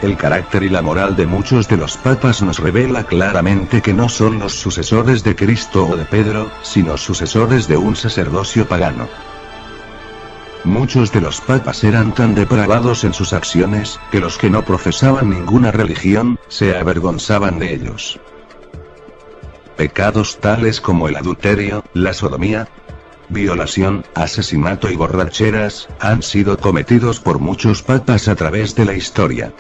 El carácter y la moral de muchos de los papas nos revela claramente que no son los sucesores de Cristo o de Pedro, sino sucesores de un sacerdocio pagano. Muchos de los papas eran tan depravados en sus acciones, que los que no profesaban ninguna religión, se avergonzaban de ellos. Pecados tales como el adulterio, la sodomía, violación, asesinato y borracheras, han sido cometidos por muchos papas a través de la historia.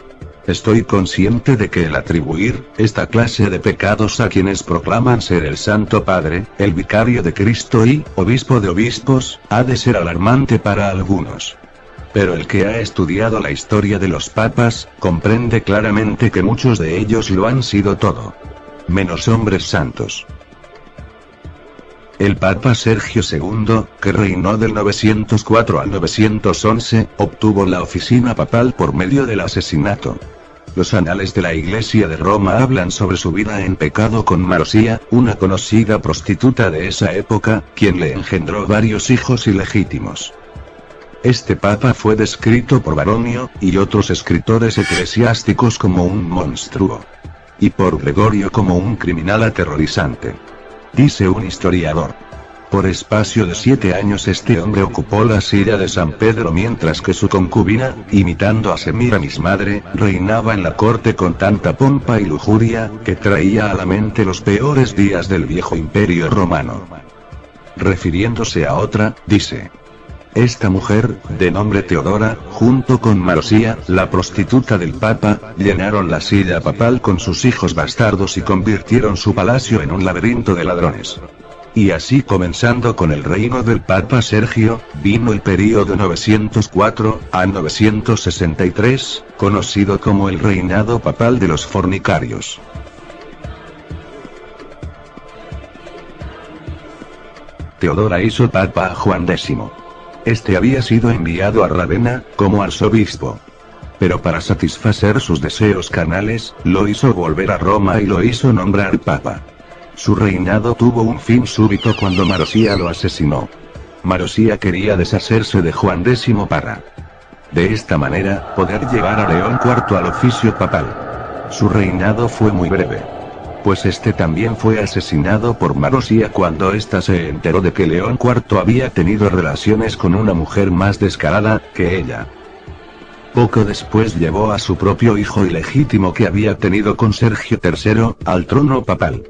Estoy consciente de que el atribuir esta clase de pecados a quienes proclaman ser el Santo Padre, el Vicario de Cristo y Obispo de Obispos, ha de ser alarmante para algunos. Pero el que ha estudiado la historia de los papas, comprende claramente que muchos de ellos lo han sido todo. Menos hombres santos. El Papa Sergio II, que reinó del 904 al 911, obtuvo la oficina papal por medio del asesinato. Los anales de la Iglesia de Roma hablan sobre su vida en pecado con Marosía, una conocida prostituta de esa época, quien le engendró varios hijos ilegítimos. Este papa fue descrito por Baronio, y otros escritores eclesiásticos como un monstruo. Y por Gregorio como un criminal aterrorizante. Dice un historiador. Por espacio de 7 años este hombre ocupó la silla de San Pedro mientras que su concubina, imitando a Semíramis madre, reinaba en la corte con tanta pompa y lujuria, que traía a la mente los peores días del viejo imperio romano. Refiriéndose a otra, dice. Esta mujer, de nombre Teodora, junto con Marosía, la prostituta del Papa, llenaron la silla papal con sus hijos bastardos y convirtieron su palacio en un laberinto de ladrones. Y así comenzando con el reino del Papa Sergio, vino el período 904 a 963, conocido como el reinado papal de los fornicarios. Teodora hizo papa a Juan X. Este había sido enviado a Ravenna, como arzobispo. Pero para satisfacer sus deseos carnales, lo hizo volver a Roma y lo hizo nombrar papa. Su reinado tuvo un fin súbito cuando Marosía lo asesinó. Marosía quería deshacerse de Juan X para, de esta manera, poder llevar a León IV al oficio papal. Su reinado fue muy breve. Pues este también fue asesinado por Marosía cuando ésta se enteró de que León IV había tenido relaciones con una mujer más descarada que ella. Poco después llevó a su propio hijo ilegítimo que había tenido con Sergio III, al trono papal.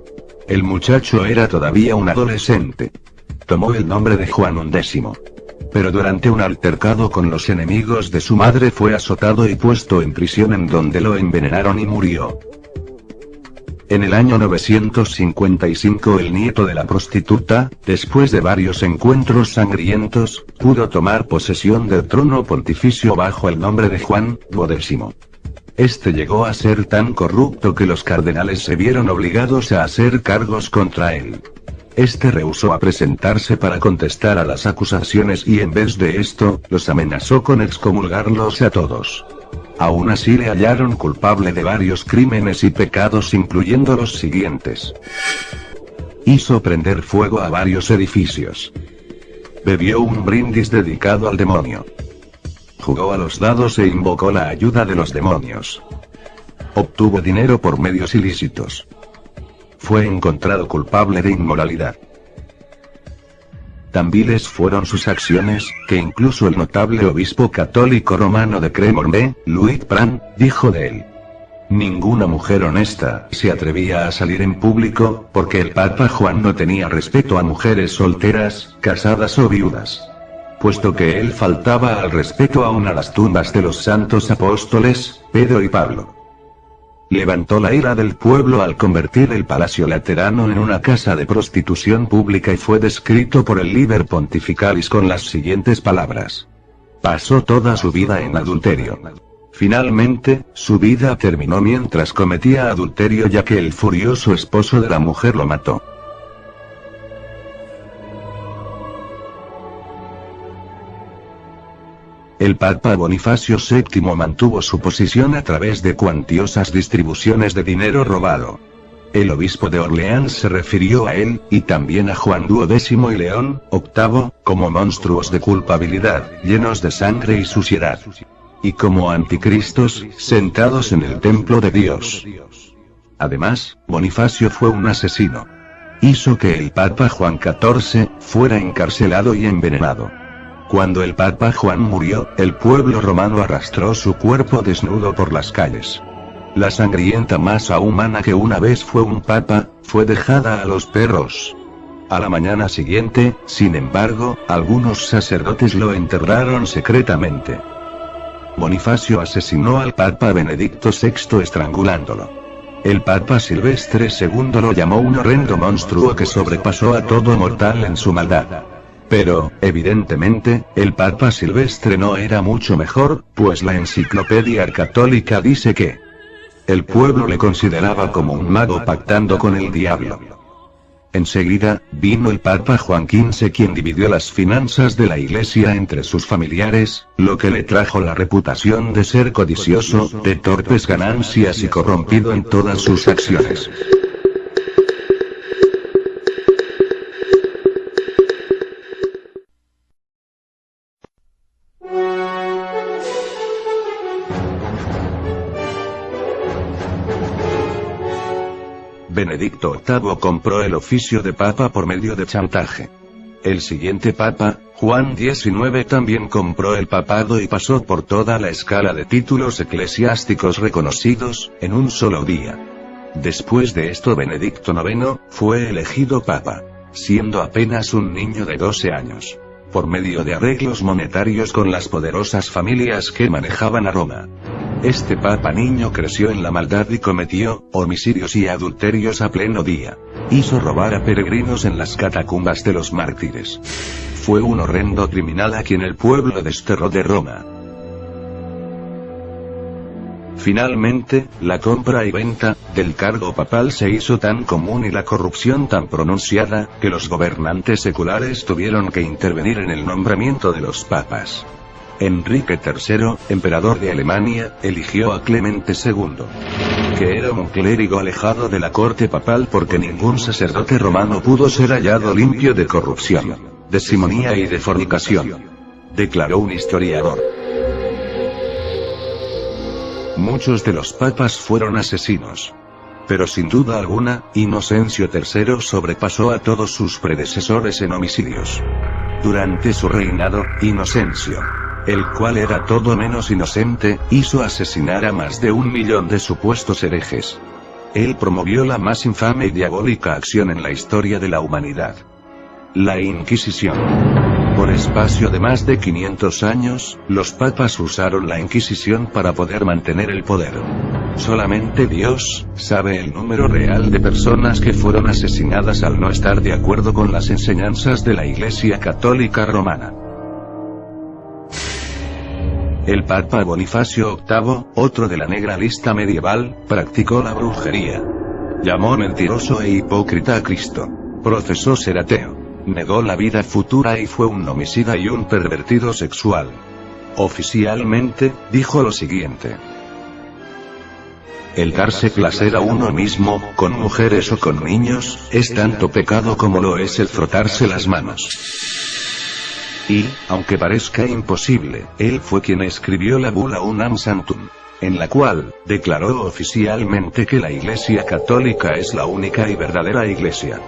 El muchacho era todavía un adolescente. Tomó el nombre de Juan X. Pero durante un altercado con los enemigos de su madre fue azotado y puesto en prisión en donde lo envenenaron y murió. En el año 955 el nieto de la prostituta, después de varios encuentros sangrientos, pudo tomar posesión del trono pontificio bajo el nombre de Juan X. Este llegó a ser tan corrupto que los cardenales se vieron obligados a hacer cargos contra él. Este rehusó a presentarse para contestar a las acusaciones y en vez de esto, los amenazó con excomulgarlos a todos. Aún así le hallaron culpable de varios crímenes y pecados incluyendo los siguientes. Hizo prender fuego a varios edificios. Bebió un brindis dedicado al demonio. Jugó a los dados e invocó la ayuda de los demonios. Obtuvo dinero por medios ilícitos. Fue encontrado culpable de inmoralidad. Tan viles fueron sus acciones, que incluso el notable obispo católico romano de Cremorne, Louis Pran, dijo de él. Ninguna mujer honesta se atrevía a salir en público, porque el Papa Juan no tenía respeto a mujeres solteras, casadas o viudas. Puesto que él faltaba al respeto aún a las tumbas de los santos apóstoles, Pedro y Pablo. Levantó la ira del pueblo al convertir el Palacio Laterano en una casa de prostitución pública y fue descrito por el Liber Pontificalis con las siguientes palabras. Pasó toda su vida en adulterio. Finalmente, su vida terminó mientras cometía adulterio ya que el furioso esposo de la mujer lo mató. El Papa Bonifacio VII mantuvo su posición a través de cuantiosas distribuciones de dinero robado. El obispo de Orleans se refirió a él, y también a Juan X y León VIII, como monstruos de culpabilidad, llenos de sangre y suciedad. y como anticristos, sentados en el templo de Dios. Además, Bonifacio fue un asesino. Hizo que el Papa Juan XIV fuera encarcelado y envenenado. Cuando el Papa Juan murió, el pueblo romano arrastró su cuerpo desnudo por las calles. La sangrienta masa humana que una vez fue un papa, fue dejada a los perros. A la mañana siguiente, sin embargo, algunos sacerdotes lo enterraron secretamente. Bonifacio asesinó al Papa Benedicto VI estrangulándolo. El Papa Silvestre II lo llamó un horrendo monstruo que sobrepasó a todo mortal en su maldad. Pero, evidentemente, el Papa Silvestre no era mucho mejor, pues la enciclopedia católica dice que el pueblo le consideraba como un mago pactando con el diablo. Enseguida, vino el Papa Juan XV, quien dividió las finanzas de la Iglesia entre sus familiares, lo que le trajo la reputación de ser codicioso, de torpes ganancias y corrompido en todas sus acciones. Benedicto VIII compró el oficio de papa por medio de chantaje. El siguiente papa, Juan XIX, también compró el papado y pasó por toda la escala de títulos eclesiásticos reconocidos, en un solo día. Después de esto Benedicto IX fue elegido papa, siendo apenas un niño de 12 años, por medio de arreglos monetarios con las poderosas familias que manejaban a Roma. Este papa niño creció en la maldad y cometió homicidios y adulterios a pleno día. Hizo robar a peregrinos en las catacumbas de los mártires. Fue un horrendo criminal a quien el pueblo desterró de Roma. Finalmente, la compra y venta del cargo papal se hizo tan común y la corrupción tan pronunciada, que los gobernantes seculares tuvieron que intervenir en el nombramiento de los papas. Enrique III, emperador de Alemania, eligió a Clemente II, que era un clérigo alejado de la corte papal porque ningún sacerdote romano pudo ser hallado limpio de corrupción, de simonía y de fornicación, declaró un historiador. Muchos de los papas fueron asesinos. Pero sin duda alguna, Inocencio III sobrepasó a todos sus predecesores en homicidios. Durante su reinado, Inocencio, el cual era todo menos inocente, hizo asesinar a más de 1 millón de supuestos herejes. Él promovió la más infame y diabólica acción en la historia de la humanidad: la Inquisición. Por espacio de más de 500 años, los papas usaron la Inquisición para poder mantener el poder. Solamente Dios sabe el número real de personas que fueron asesinadas al no estar de acuerdo con las enseñanzas de la Iglesia Católica Romana. El Papa Bonifacio VIII, otro de la negra lista medieval, practicó la brujería. Llamó mentiroso e hipócrita a Cristo. Profesó ser ateo. Negó la vida futura y fue un homicida y un pervertido sexual. Oficialmente, dijo lo siguiente: el darse placer a uno mismo, con mujeres o con niños, es tanto pecado como lo es el frotarse las manos. Y, aunque parezca imposible, él fue quien escribió la bula Unam Sanctum, en la cual declaró oficialmente que la Iglesia Católica es la única y verdadera Iglesia,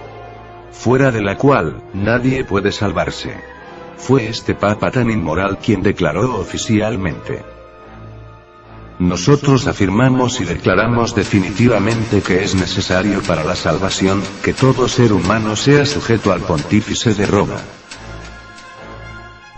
fuera de la cual nadie puede salvarse. Fue este papa tan inmoral quien declaró oficialmente: nosotros afirmamos y declaramos definitivamente que es necesario para la salvación, que todo ser humano sea sujeto al pontífice de Roma.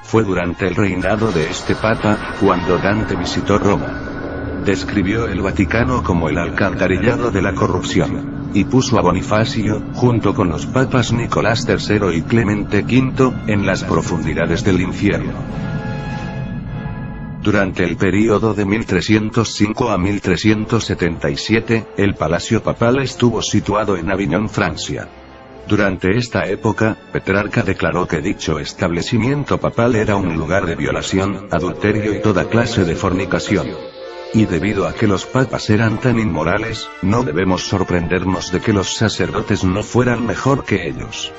Fue durante el reinado de este papa, cuando Dante visitó Roma. Describió el Vaticano como el alcantarillado de la corrupción, y puso a Bonifacio, junto con los papas Nicolás III y Clemente V, en las profundidades del infierno. Durante el período de 1305 a 1377, el palacio papal estuvo situado en Aviñón, Francia. Durante esta época, Petrarca declaró que dicho establecimiento papal era un lugar de violación, adulterio y toda clase de fornicación. Y debido a que los papas eran tan inmorales, no debemos sorprendernos de que los sacerdotes no fueran mejor que ellos.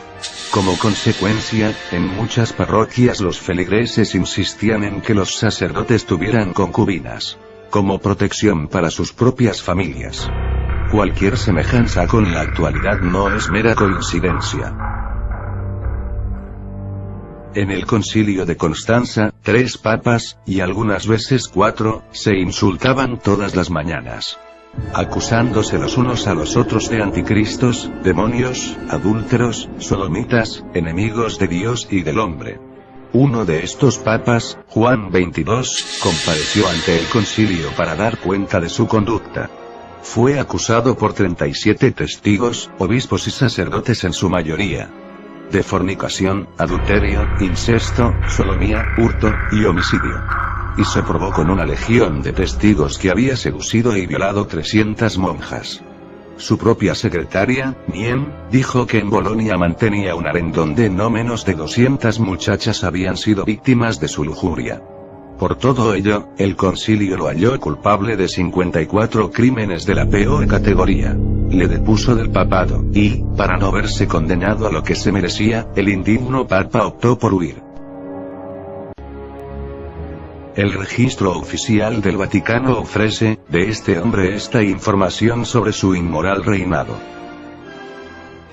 Como consecuencia, en muchas parroquias los feligreses insistían en que los sacerdotes tuvieran concubinas, como protección para sus propias familias. Cualquier semejanza con la actualidad no es mera coincidencia. En el concilio de Constanza, 3 papas, y algunas veces 4, se insultaban todas las mañanas, acusándose los unos a los otros de anticristos, demonios, adúlteros, sodomitas, enemigos de Dios y del hombre. Uno de estos papas, Juan XXII, compareció ante el concilio para dar cuenta de su conducta. Fue acusado por 37 testigos, obispos y sacerdotes en su mayoría, de fornicación, adulterio, incesto, sodomía, hurto, y homicidio. Y se probó con una legión de testigos que había seducido y violado 300 monjas. Su propia secretaria, Mien, dijo que en Bolonia mantenía un harén donde no menos de 200 muchachas habían sido víctimas de su lujuria. Por todo ello, el concilio lo halló culpable de 54 crímenes de la peor categoría. Le depuso del papado, y, para no verse condenado a lo que se merecía, el indigno papa optó por huir. El registro oficial del Vaticano ofrece, de este hombre esta información sobre su inmoral reinado.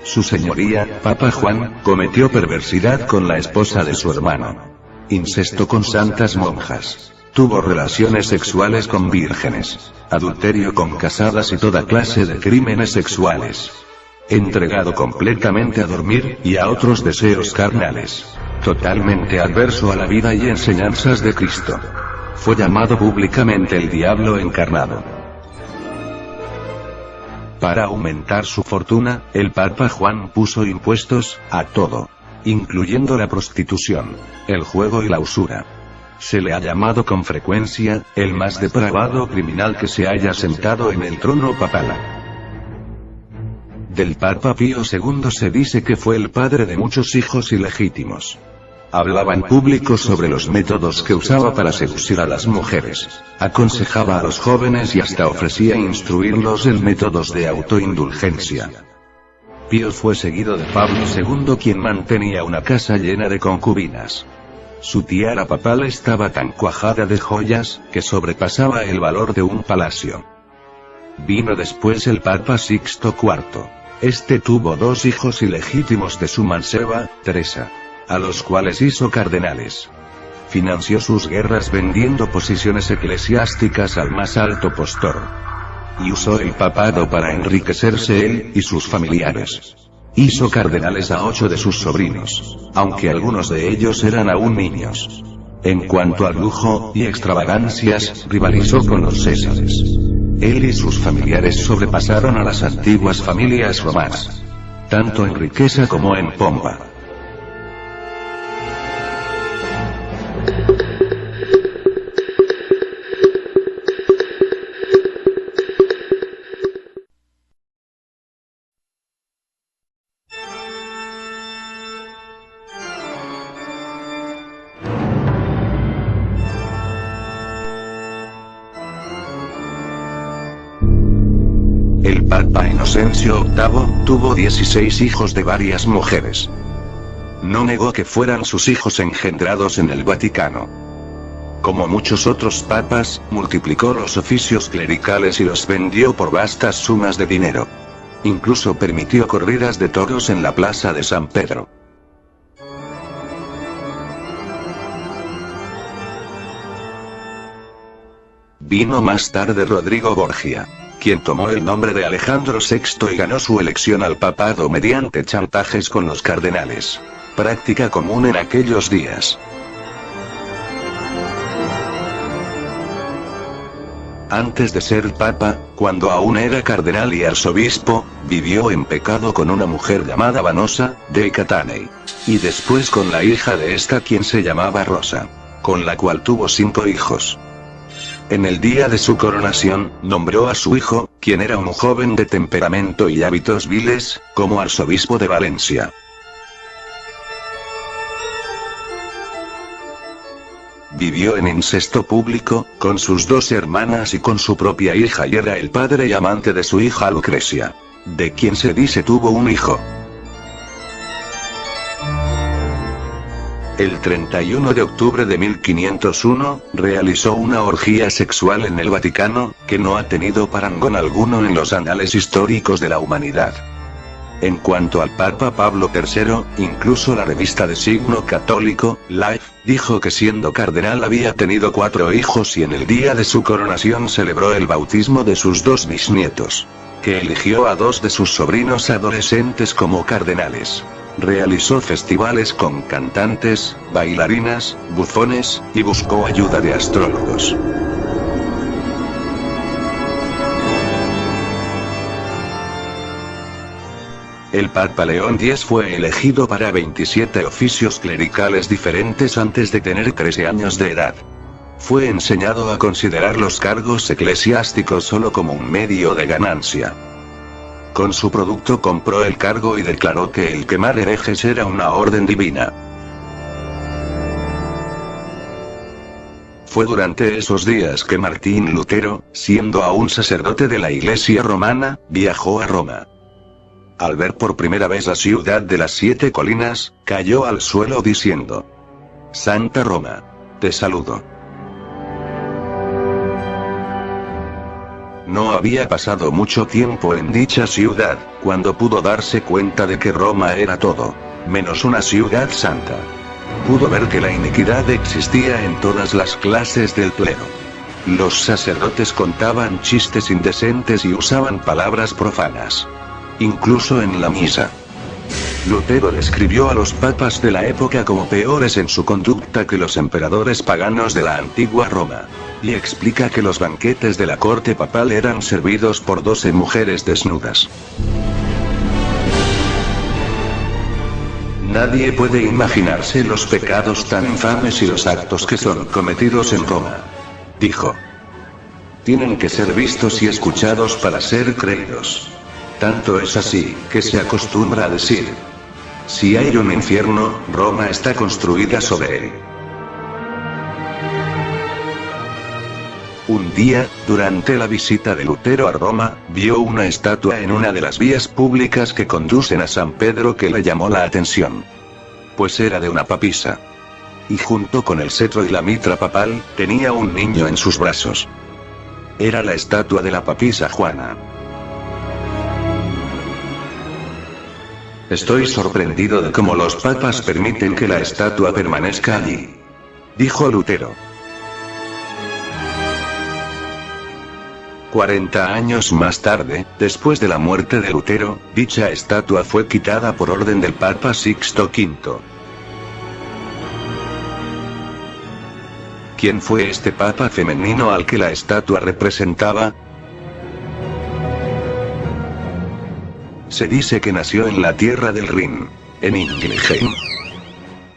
Su señoría, Papa Juan, cometió perversidad con la esposa de su hermano. Incesto con santas monjas. Tuvo relaciones sexuales con vírgenes. Adulterio con casadas y toda clase de crímenes sexuales. Entregado completamente a dormir, y a otros deseos carnales. Totalmente adverso a la vida y enseñanzas de Cristo. Fue llamado públicamente el diablo encarnado. Para aumentar su fortuna, el Papa Juan puso impuestos a todo, incluyendo la prostitución, el juego y la usura. Se le ha llamado con frecuencia, el más depravado criminal que se haya sentado en el trono papal. Del Papa Pío II se dice que fue el padre de muchos hijos ilegítimos. Hablaba en público sobre los métodos que usaba para seducir a las mujeres. Aconsejaba a los jóvenes y hasta ofrecía instruirlos en métodos de autoindulgencia. Pío fue seguido de Pablo II, quien mantenía una casa llena de concubinas. Su tiara papal estaba tan cuajada de joyas, que sobrepasaba el valor de un palacio. Vino después el Papa Sixto IV. Este tuvo 2 hijos ilegítimos de su manceba, Teresa, a los cuales hizo cardenales. Financió sus guerras vendiendo posiciones eclesiásticas al más alto postor. Y usó el papado para enriquecerse él y sus familiares. Hizo cardenales a 8 de sus sobrinos, aunque algunos de ellos eran aún niños. En cuanto al lujo y extravagancias, rivalizó con los césares. Él y sus familiares sobrepasaron a las antiguas familias romanas, tanto en riqueza como en pompa. El Papa Inocencio VIII tuvo 16 hijos de varias mujeres. No negó que fueran sus hijos engendrados en el Vaticano. Como muchos otros papas, multiplicó los oficios clericales y los vendió por vastas sumas de dinero. Incluso permitió corridas de toros en la plaza de San Pedro. Vino más tarde Rodrigo Borgia, quien tomó el nombre de Alejandro VI y ganó su elección al papado mediante chantajes con los cardenales, práctica común en aquellos días. Antes de ser papa, cuando aún era cardenal y arzobispo, vivió en pecado con una mujer llamada Vanosa, de Catanei, y después con la hija de esta, quien se llamaba Rosa, con la cual tuvo 5 hijos. En el día de su coronación, nombró a su hijo, quien era un joven de temperamento y hábitos viles, como arzobispo de Valencia. Vivió en incesto público, con sus 2 hermanas y con su propia hija, y era el padre y amante de su hija Lucrecia, de quien se dice tuvo un hijo. El 31 de octubre de 1501, realizó una orgía sexual en el Vaticano, que no ha tenido parangón alguno en los anales históricos de la humanidad. En cuanto al Papa Pablo III, incluso la revista de signo católico, Life, dijo que siendo cardenal había tenido 4 hijos y en el día de su coronación celebró el bautismo de sus 2 bisnietos. Que eligió a 2 de sus sobrinos adolescentes como cardenales. Realizó festivales con cantantes, bailarinas, bufones, y buscó ayuda de astrólogos. El Papa León X fue elegido para 27 oficios clericales diferentes antes de tener 13 años de edad. Fue enseñado a considerar los cargos eclesiásticos solo como un medio de ganancia. Con su producto compró el cargo y declaró que el quemar herejes era una orden divina. Fue durante esos días que Martín Lutero, siendo aún sacerdote de la Iglesia romana, viajó a Roma. Al ver por primera vez la ciudad de las 7 colinas, cayó al suelo diciendo: Santa Roma, te saludo. No había pasado mucho tiempo en dicha ciudad, cuando pudo darse cuenta de que Roma era todo, menos una ciudad santa. Pudo ver que la iniquidad existía en todas las clases del clero. Los sacerdotes contaban chistes indecentes y usaban palabras profanas. Incluso en la misa. Lutero describió a los papas de la época como peores en su conducta que los emperadores paganos de la antigua Roma. Y explica que los banquetes de la corte papal eran servidos por 12 mujeres desnudas. Nadie puede imaginarse los pecados tan infames y los actos que son cometidos en Roma. Dijo. Tienen que ser vistos y escuchados para ser creídos. Tanto es así, que se acostumbra a decir: si hay un infierno, Roma está construida sobre él. Un día, durante la visita de Lutero a Roma, vio una estatua en una de las vías públicas que conducen a San Pedro que le llamó la atención. Pues era de una papisa. Y junto con el cetro y la mitra papal, tenía un niño en sus brazos. Era la estatua de la papisa Juana. Estoy sorprendido de cómo los papas permiten que la estatua permanezca allí, dijo Lutero. 40 años más tarde, después de la muerte de Lutero, dicha estatua fue quitada por orden del Papa Sixto V. ¿Quién fue este papa femenino al que la estatua representaba? Se dice que nació en la tierra del Rin, en Ingelheim.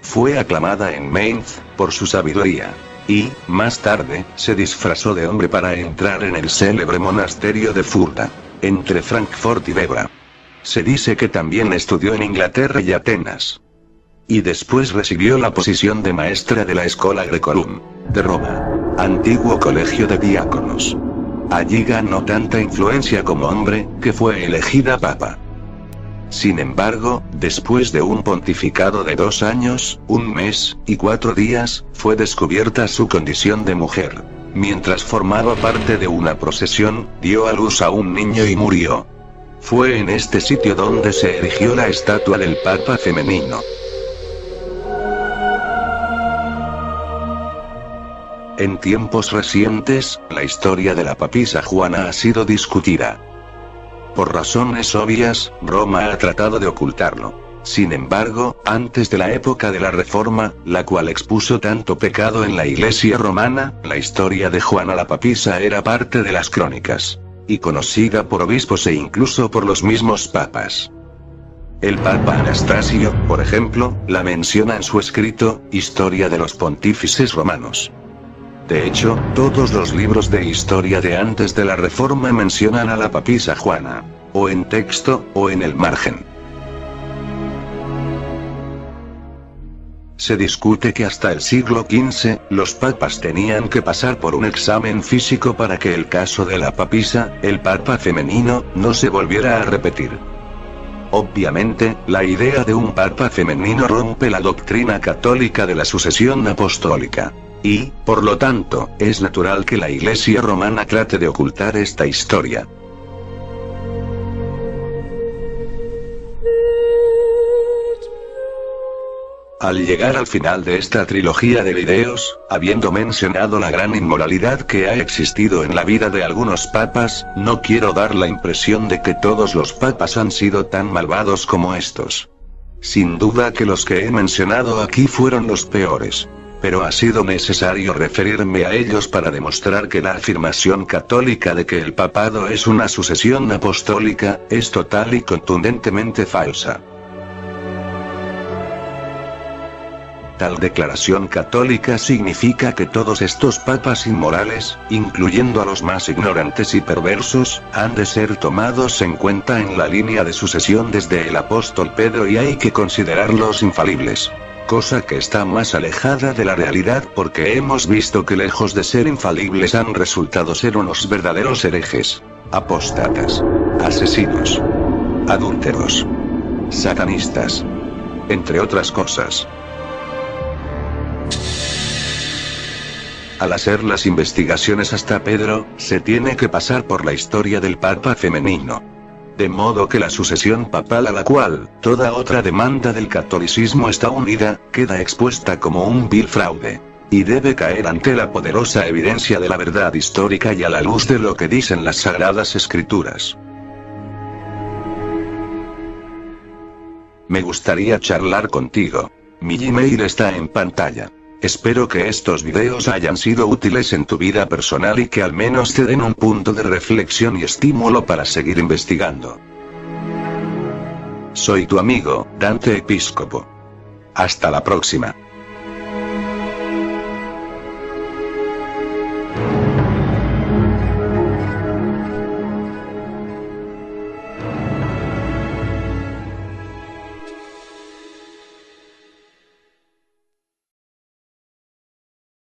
Fue aclamada en Mainz, por su sabiduría. Y, más tarde, se disfrazó de hombre para entrar en el célebre monasterio de Fulda, entre Frankfurt y Bebra. Se dice que también estudió en Inglaterra y Atenas. Y después recibió la posición de maestra de la Schola Graecorum, de Roma, antiguo colegio de diáconos. Allí ganó tanta influencia como hombre, que fue elegida papa. Sin embargo, después de un pontificado de 2 años, 1 mes, y 4 días, fue descubierta su condición de mujer. Mientras formaba parte de una procesión, dio a luz a un niño y murió. Fue en este sitio donde se erigió la estatua del Papa femenino. En tiempos recientes, la historia de la papisa Juana ha sido discutida. Por razones obvias, Roma ha tratado de ocultarlo. Sin embargo, antes de la época de la Reforma, la cual expuso tanto pecado en la Iglesia romana, la historia de Juana la papisa era parte de las crónicas. Y conocida por obispos e incluso por los mismos papas. El Papa Anastasio, por ejemplo, la menciona en su escrito, Historia de los Pontífices Romanos. De hecho, todos los libros de historia de antes de la Reforma mencionan a la papisa Juana, o en texto, o en el margen. Se discute que hasta el siglo XV, los papas tenían que pasar por un examen físico para que el caso de la papisa, el papa femenino, no se volviera a repetir. Obviamente, la idea de un papa femenino rompe la doctrina católica de la sucesión apostólica. Y, por lo tanto, es natural que la Iglesia romana trate de ocultar esta historia. Al llegar al final de esta trilogía de videos, habiendo mencionado la gran inmoralidad que ha existido en la vida de algunos papas, no quiero dar la impresión de que todos los papas han sido tan malvados como estos. Sin duda que los que he mencionado aquí fueron los peores. Pero ha sido necesario referirme a ellos para demostrar que la afirmación católica de que el papado es una sucesión apostólica, es total y contundentemente falsa. Tal declaración católica significa que todos estos papas inmorales, incluyendo a los más ignorantes y perversos, han de ser tomados en cuenta en la línea de sucesión desde el apóstol Pedro y hay que considerarlos infalibles. Cosa que está más alejada de la realidad porque hemos visto que lejos de ser infalibles han resultado ser unos verdaderos herejes, apóstatas, asesinos, adúlteros, satanistas, entre otras cosas. Al hacer las investigaciones hasta Pedro, se tiene que pasar por la historia del papa femenino. De modo que la sucesión papal a la cual toda otra demanda del catolicismo está unida, queda expuesta como un vil fraude. Y debe caer ante la poderosa evidencia de la verdad histórica y a la luz de lo que dicen las Sagradas Escrituras. Me gustaría charlar contigo. Mi Gmail está en pantalla. Espero que estos videos hayan sido útiles en tu vida personal y que al menos te den un punto de reflexión y estímulo para seguir investigando. Soy tu amigo, Dante Episcopo. Hasta la próxima.